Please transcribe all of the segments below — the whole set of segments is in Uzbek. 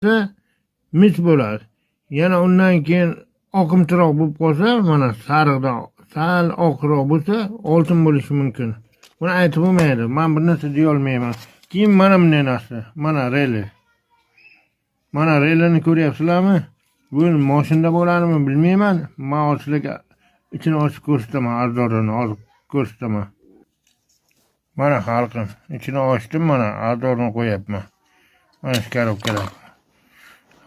mis bo'ladi. Yana undan keyin oqimtiroq bo'lib qolsa, mana sariqdan sal oqroq bo'lsa, oltin bo'lishi mumkin. Buni aytib bo'lmaydi. Men bir narsa deya olmayman. Keyin mana bunday narsa. Mana reli. Mana relini ko'ryapsizlarmi? Bu mashinada bo'ladimi bilmayman. Men ochlikka ichini ochib ko'rsataman, arzonini olib ko'rsataman. Mana xalqim, ichini ochdim, mana arzonini qo'yapman. Mana shu korobkalar.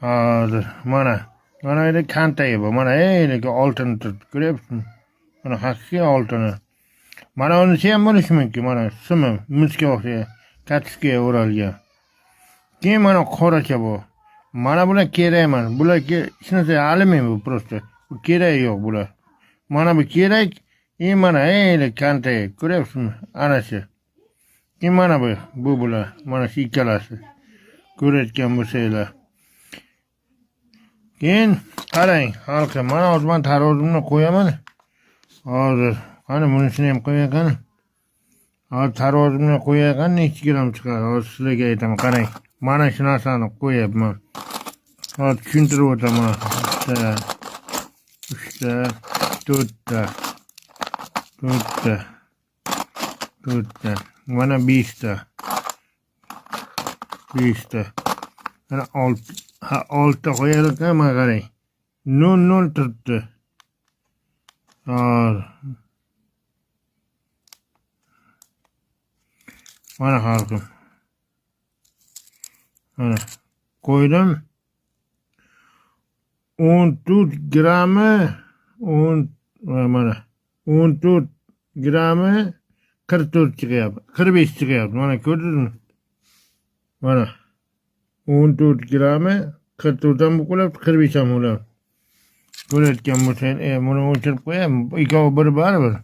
Hozir mana yerda kantagi bor. Mana eyligi oltin turibdi. Ko'ryapsizmi? Mana haqiqiy oltini. Mana unisi ham bo'lishi mumkin. Mana simi misga o'xshaydi. Katiskaga o'ralgan. Keyin mana qoracha bu. Mana bular kerak emas. Bularga hech narsa almayman bu prosta. Bu kerak yo'q bular. Mana bu kerak. Mana eylik kantagi. Ko'ryapsizmi? Ana shu. Keyin mana bu bular. Mana shu ikkalasi. Ko'rayotgan bo'lsanglar. Keyin qarang, xalqim, mana hozir men tarozimni qo'yaman. Hozir qani bunisini ham qo'yakan. Hozir tarozimni qo'yakan, necha gram chiqadi? Hozir sizlarga aytaman, qarang. Mana shu narsani qo'yapman. Hozir tushuntirib o'taman. 3ta, 4ta, 4ta, mana 5ta. 5ta. Mana 6ta qo'yarkan, mana qarang. 0 turibdi. Mana xalqim. Mana qo'ydim. 14 grammi, mana 14 grammi 44 chiqyapti. 45 chiqyapti. Mana ko'rdingizmi? Mana 14 grammi 44 dan bu qo'yapti, 45 ham bo'lyapti. Ko'rayotgan bo'lsang, buni o'chirib qo'yam. Ikkovi bir-bir.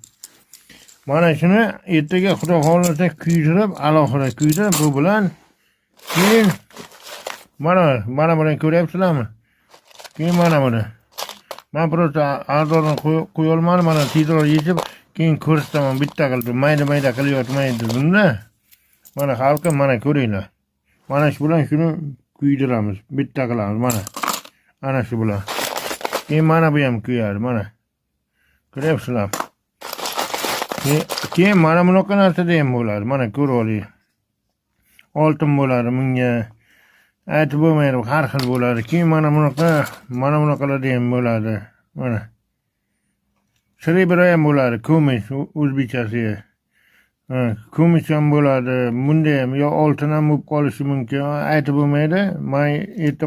Mana shuni ertaga xudo xolasa kuydirib, alohida kuydirib, bu bilan keyin mana buni ko'ryapsizlarmi? Keyin mana buni. Men prosta arzonni qo'ya olmadim, mana tezroq yechib, keyin ko'rsataman bitta qilib, mayda-mayda qilib yotmaydi bunda. Mana xalqim, mana ko'ringlar. Mana shu bilan shuni kuydiramiz, bitta qilamiz, mana. Ana shu bilan. Keyin mana bu ham kuyadi, mana. Ko'ryapsizlarmi? Keyin mana bunaqa narsada ham bo'ladi. Mana ko'rib oling. Oltin bo'ladi bunga. Aytib bo'lmaydi, har xil bo'ladi. Keyin mana bunaqalarda ham bo'ladi. Mana. Srebro ham bo'ladi, kumush o'zbekchasiga. Kumush ham bo'ladi. Bunda ham yo oltin ham bo'lib qolishi mumkin. Aytib bo'lmaydi. Men